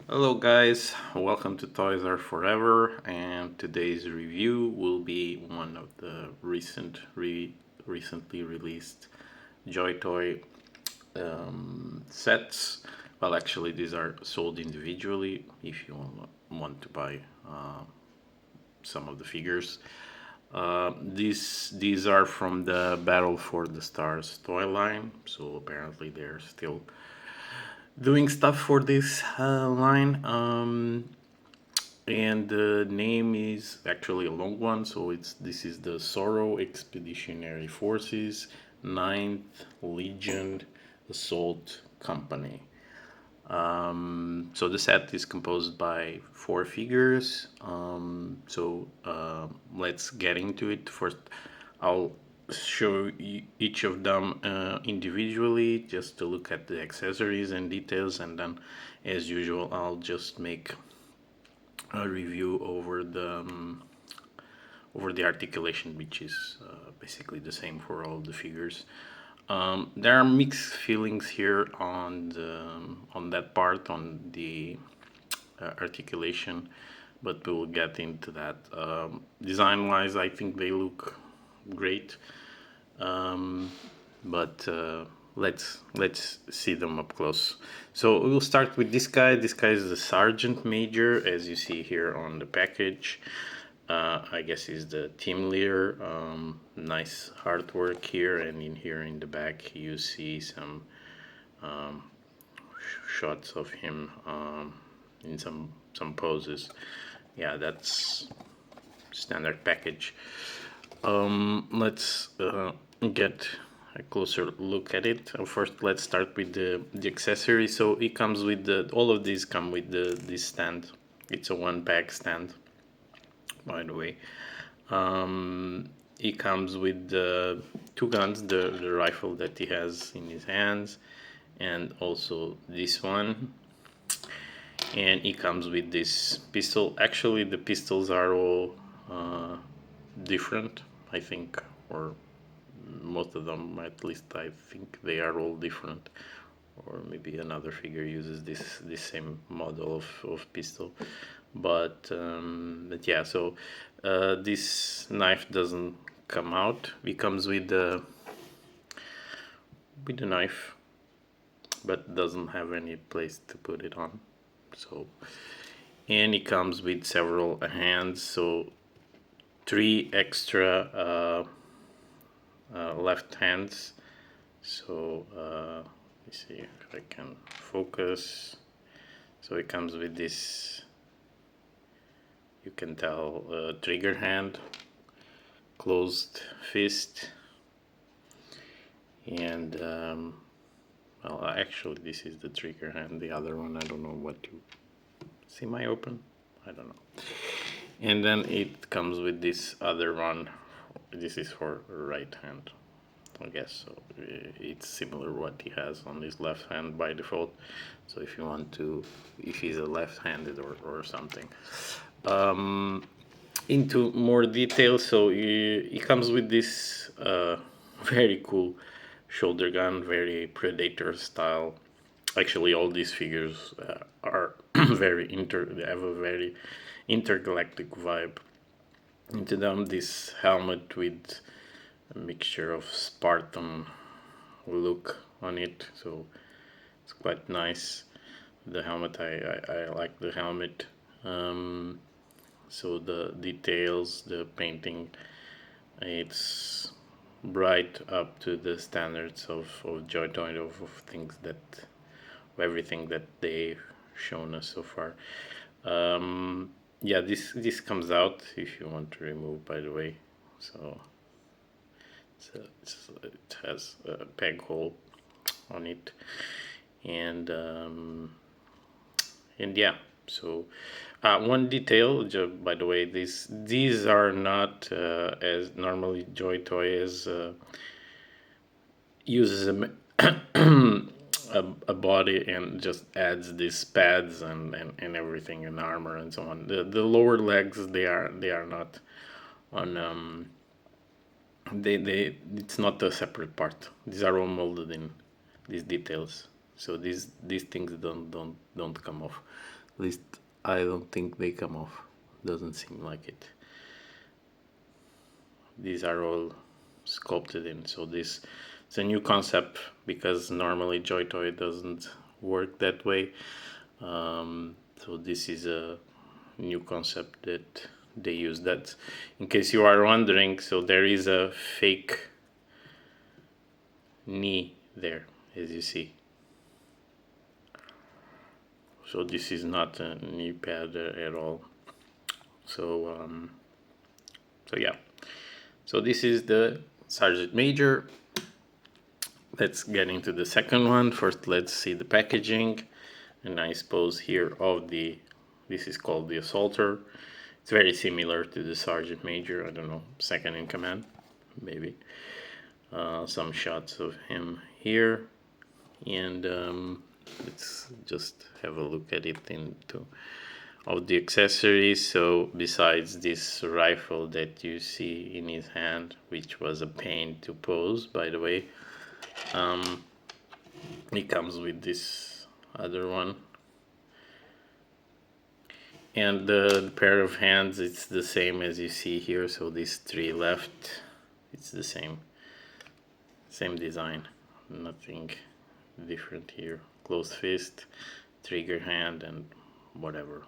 Hello guys, welcome to Toys Are Forever, and today's review will be one of the recently released JoyToy sets. Well, actually, these are sold individually if you want to buy some of the figures. These are from the Battle for the Stars toy line, so apparently they're still doing stuff for this line. And the name is actually a long one, so this is the Sorrow Expeditionary Forces Ninth Legion Assault Company. So the set is composed by 4 figures. Let's get into it. First, I'll show each of them individually just to look at the accessories and details, and then, as usual, I'll just make a review over the articulation, which is basically the same for all the figures. There are mixed feelings here on that part, on the articulation, but we'll get into that. Design-wise, I think they look great, but let's see them up close. So we'll start with this guy. This guy is the Sergeant Major, as you see here on the package. I guess he's the team leader. Nice artwork here, and in the back you see some shots of him in some poses. Yeah, that's standard package. Let's get a closer look at it. First, let's start with the accessory. So it comes with all of these come with this stand. It's a one-pack stand, by the way. It comes with the 2 guns, the rifle that he has in his hands, and also this one. And it comes with this pistol. Actually, the pistols are all different, I think, or most of them, at least I think they are all different. Or maybe another figure uses this same model of pistol, but yeah. So this knife doesn't come out. It comes with the knife, but doesn't have any place to put it on. So, and it comes with several hands. So 3 extra left hands. So let me see if I can focus. So it comes with this, you can tell, trigger hand, closed fist, and well, actually this is the trigger hand. The other one, I don't know what to semi-open. I don't know. And then it comes with this other one. This is for right hand, I guess. So it's similar what he has on his left hand by default. So if you want to, if he's a left-handed or something. Into more detail, so it comes with this very cool shoulder gun, very Predator style. Actually, all these figures are they have a very intergalactic vibe into them. This helmet with a mixture of Spartan look on it, so it's quite nice. The helmet, I like the helmet. So the details, the painting, it's right up to the standards of JoyToy, of things that, of everything that they've shown us so far. Yeah, this comes out if you want to remove, by the way. So it has a peg hole on it, and yeah. So one detail, by the way, these are not as normally JoyToy is uses a body and just adds these pads and everything, and armor and so on. The lower legs, they are not on they it's not a separate part. These are all molded in, these details. So these things don't come off. At least I don't think they come off. Doesn't seem like it. These are all sculpted in, so this it's a new concept because normally JoyToy doesn't work that way. So this is a new concept that they use. That, in case you are wondering, so there is a fake knee there, as you see. So this is not a knee pad at all. So so yeah. So this is the Sergeant Major. Let's get into the second one. First, let's see the packaging. And I suppose here of the, this is called the Assaulter. It's very similar to the Sergeant Major. I don't know, second in command, maybe. Some shots of him here. And let's just have a look at it into of the accessories. So besides this rifle that you see in his hand, which was a pain to pose, by the way, he comes with this other one, and the pair of hands, it's the same as you see here. So these three left, it's the same design, nothing different here. Closed fist, trigger hand, and whatever,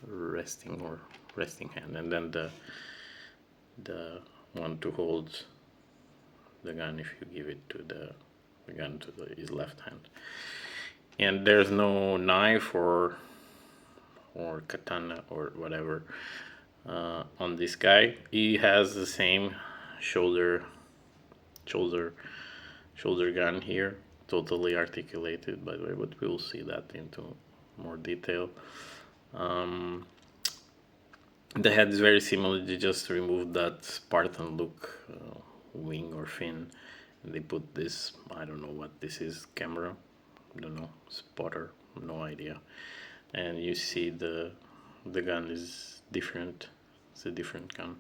resting hand, and then the one to hold the gun if you give it to the gun to his left hand. And there's no knife or katana or whatever on this guy. He has the same shoulder gun here, totally articulated, by the way, but we'll see that into more detail. The head is very similar. They just removed that Spartan look, wing or fin, and they put this, I don't know what this is, camera, I don't know, spotter, no idea. And you see the gun is different. It's a different gun,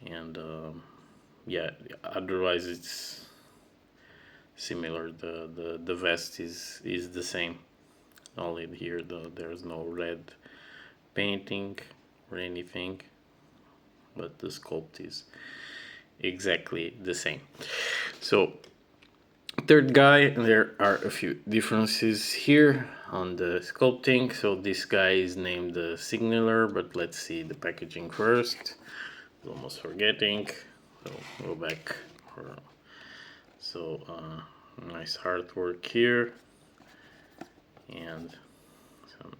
and yeah, otherwise it's similar. The vest is the same, only here there's no red painting or anything, but the sculpt is exactly the same. So third guy, there are a few differences here on the sculpting. So this guy is named the Signaler, but let's see the packaging first. Almost forgetting, so go back. So nice artwork here and some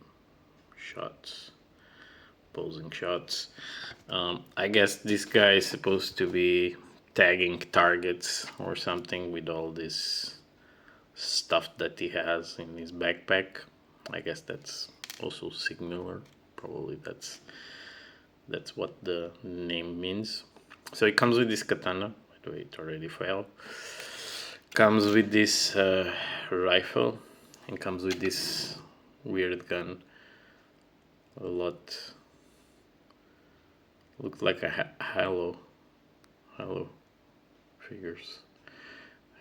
shots, posing shots. I guess this guy is supposed to be tagging targets or something with all this stuff that he has in his backpack. I guess that's also Signaler. Probably that's what the name means. So it comes with this katana. By the way, it already fell. Comes with this rifle, and comes with this weird gun. A lot looked like a Halo figures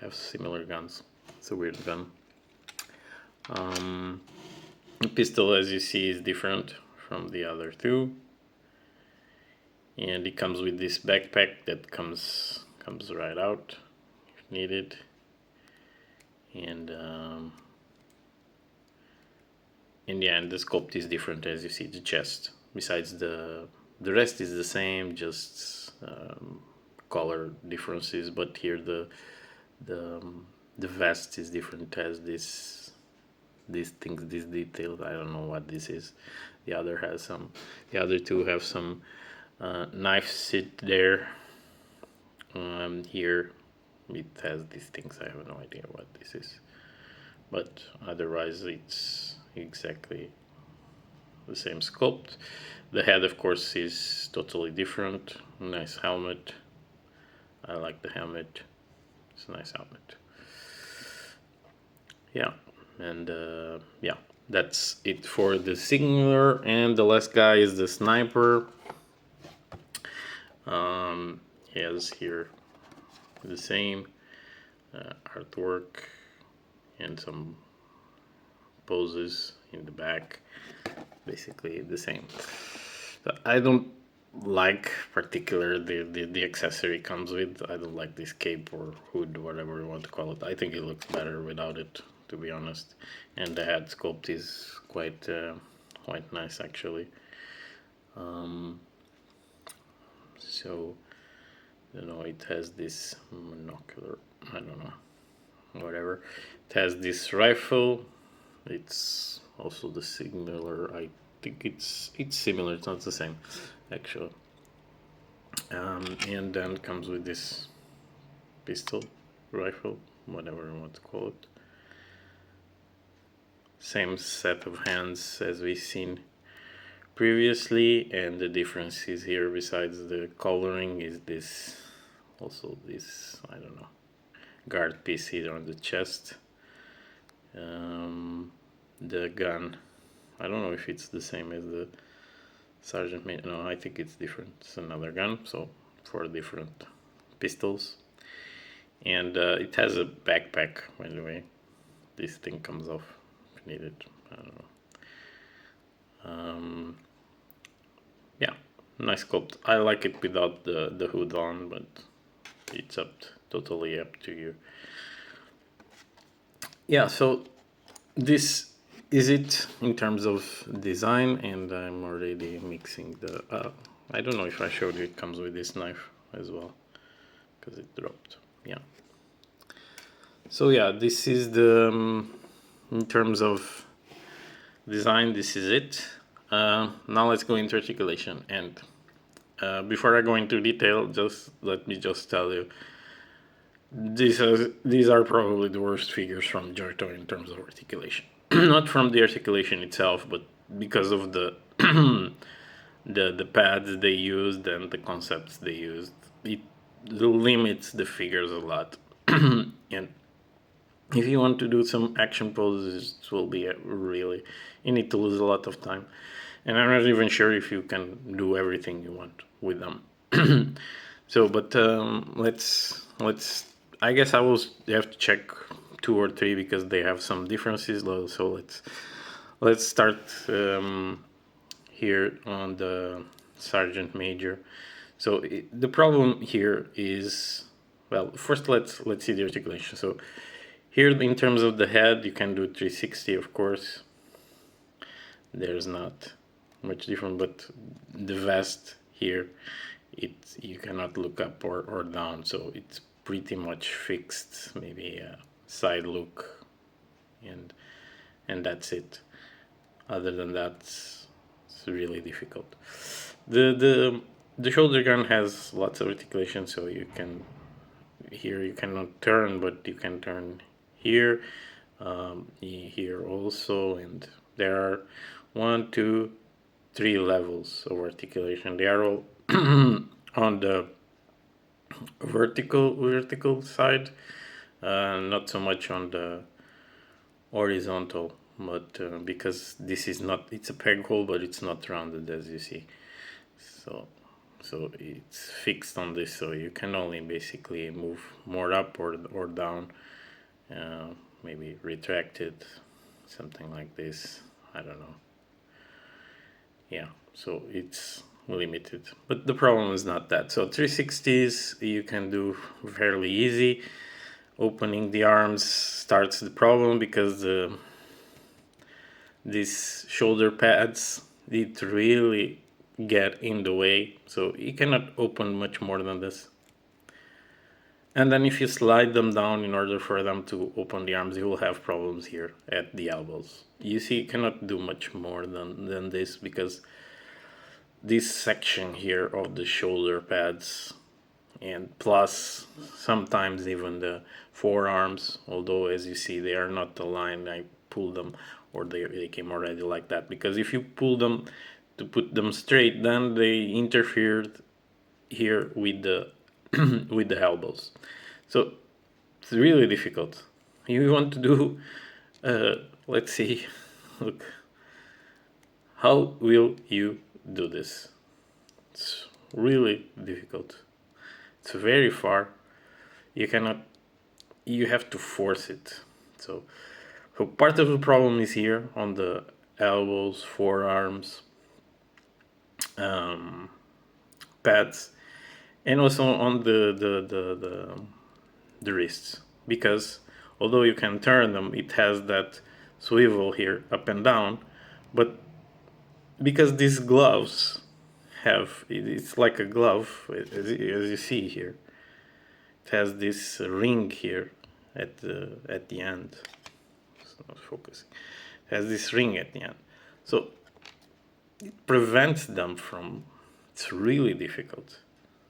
have similar guns. It's a weird gun. The pistol, as you see, is different from the other two, and it comes with this backpack that comes right out if needed. And in the end, the sculpt is different, as you see, the chest. Besides the rest is the same, just color differences. But here the vest is different, has these things, these details. I don't know what this is. The other two have some knife sit there. Here it has these things. I have no idea what this is, but otherwise it's exactly the same sculpt. The head, of course, is totally different. Nice helmet. I like the helmet. It's a nice helmet. Yeah, and yeah, that's it for the Signaler. And the last guy is the Sniper. He has here the same artwork and some poses in the back, basically the same. So I don't like particularly the accessory comes with. I don't like this cape or hood, whatever you want to call it. I think it looks better without it, to be honest. And the head sculpt is quite nice actually. So it has this monocular, I don't know, whatever. It has this rifle. It's also the similar. I think it's similar. It's not the same, actually. And then comes with this pistol, rifle, whatever you want to call it. Same set of hands as we've seen previously, and the difference is here, besides the coloring, is this I don't know, guard piece here on the chest. The gun, I don't know if it's the same as the Sergeant Major. No, I think it's different. It's another gun, so 4 different pistols. And it has a backpack, by the way. This thing comes off if needed. I don't know. Yeah, nice sculpt. I like it without the hood on, but it's totally up to you. Yeah, so this is it in terms of design, and I'm already mixing the I don't know if I showed you, it comes with this knife as well, because it dropped. Yeah, so yeah, this is the in terms of design, this is it. Now let's go into articulation, and before I go into detail, let me tell you, these are probably the worst figures from JoyToy in terms of articulation. Not from the articulation itself, but because of the the pads they used and the concepts they used. It limits the figures a lot. And if you want to do some action poses, it will be really, you need to lose a lot of time, and I'm not even sure if you can do everything you want with them. So, but let's I guess I will have to check 2 or 3 because they have some differences. So let's start here on the Sergeant Major. So the problem here is, well, first let's see the articulation. So here, in terms of the head, you can do 360, of course. There's not much different, but the vest here, you cannot look up or down, so it's pretty much fixed. Maybe a side look, and that's it. Other than that, it's really difficult. The shoulder gun has lots of articulation, so you can, here you cannot turn, but you can turn here, here also, and there are 1, 2, 3 levels of articulation. They are all on the vertical side, not so much on the horizontal, but because this is not, it's a peg hole, but it's not rounded, as you see. So it's fixed on this, so you can only basically move more up or down, maybe retract it, something like this, I don't know. Yeah, so it's limited, but the problem is not that. So 360s you can do fairly easy. Opening the arms starts the problem because these shoulder pads, it really get in the way, so you cannot open much more than this. And then if you slide them down in order for them to open the arms, you will have problems here at the elbows. You see, you cannot do much more than this, because this section here of the shoulder pads, and plus sometimes even the forearms, although as you see they are not aligned, I pulled them, or they came already like that, because if you pull them to put them straight, then they interfered here with the with the elbows. So it's really difficult. You want to do, let's see, look, how will you do this? It's really difficult. It's very far. You cannot, you have to force it. So So part of the problem is here on the elbows, forearms, pads, and also on the wrists, because although you can turn them, it has that swivel here up and down, but because these gloves have, it's like a glove, as you see here, it has this ring here at the end. It's not focusing. It has this ring at the end, so it prevents them from. It's really difficult.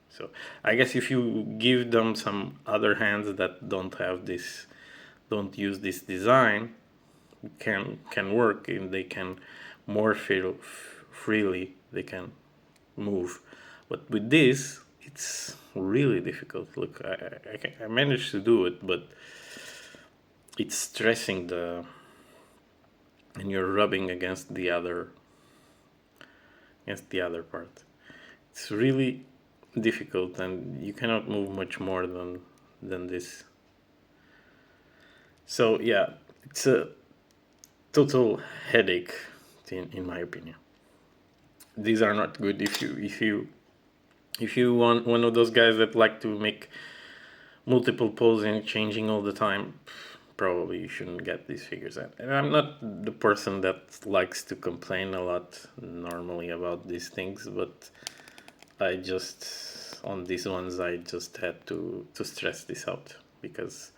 So I guess if you give them some other hands that don't have this, don't use this design, can work, and they can more freely, they can move. But with this, it's really difficult. Look, I managed to do it, but it's stressing and you're rubbing against the other part. It's really difficult, and you cannot move much more than this. So yeah, it's a total headache, in my opinion. These are not good if you want one of those guys that like to make multiple poses changing all the time. Probably you shouldn't get these figures. And I'm not the person that likes to complain a lot normally about these things, but I just, on these ones, I just had to stress this out, because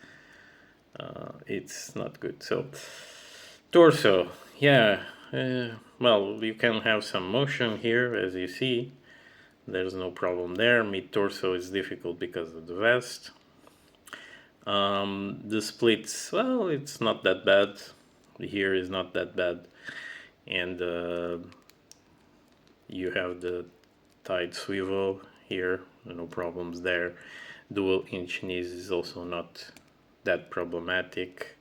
it's not good. So torso, yeah, well, you can have some motion here, as you see. There's no problem there. Mid torso is difficult because of the vest. The splits, well, it's not that bad. Here is not that bad, and you have the tight swivel here, no problems there. Dual inch knees is also not that problematic.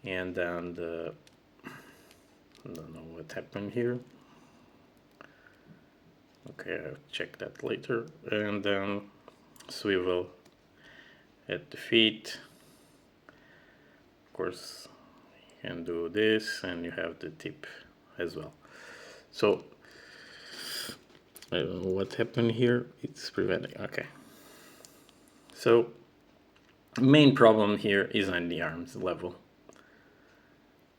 And then I don't know what happened here. Okay, I'll check that later. And then swivel at the feet. Of course, you can do this, and you have the tip as well. So I don't know what happened here. It's preventing. Okay. So main problem here is on the arms level.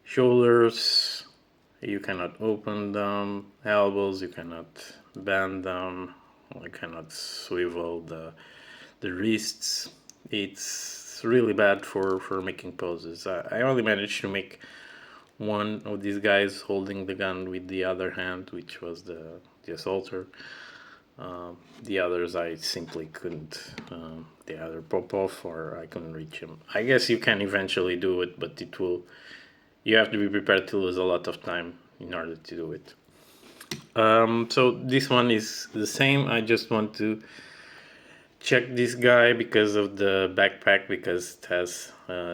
Shoulders, you cannot open them. Elbows, you cannot bend them. You cannot swivel the wrists. It's really bad for making poses. I only managed to make one of these guys holding the gun with the other hand, which was the assaulter. The others I simply couldn't. They either pop off or I couldn't reach him. I guess you can eventually do it, but it will. You have to be prepared to lose a lot of time in order to do it. So this one is the same. I just want to check this guy because of the backpack, because it has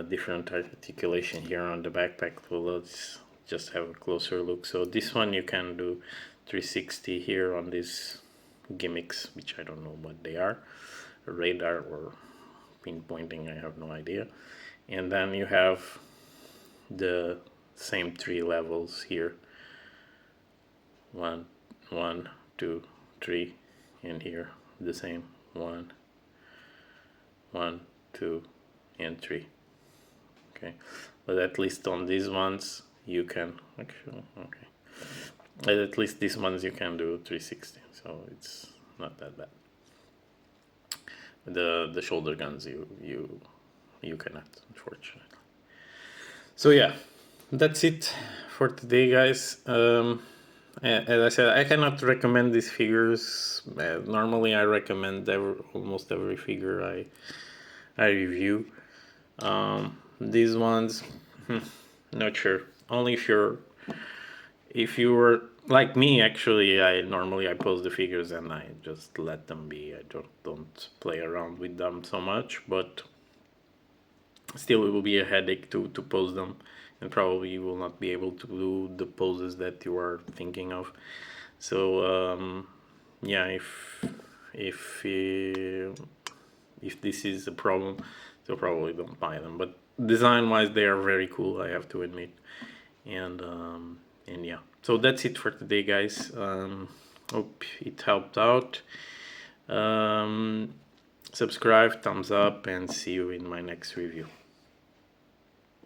different articulation here on the backpack. So let's just have a closer look. So this one you can do 360 here on these gimmicks, which I don't know what they are, radar or pinpointing, I have no idea. And then you have the same 3 levels here, 1, 2, 3, and here the same 1, 2, and 3. Okay, but at least on these ones you can actually, okay, at least these ones you can do 360, so it's not that bad. The shoulder guns you cannot, unfortunately. So yeah, that's it for today, guys. As I said, I cannot recommend these figures. Normally I recommend almost every figure I review. These ones, not sure. Only if you were like me. Actually, I normally pose the figures and I just let them be. I don't play around with them so much, but still it will be a headache to pose them, and probably you will not be able to do the poses that you are thinking of. So yeah, if this is a problem, so probably don't buy them. But design wise they are very cool, I have to admit. And yeah, so that's it for today, guys. Hope it helped out. Subscribe, thumbs up, and see you in my next review.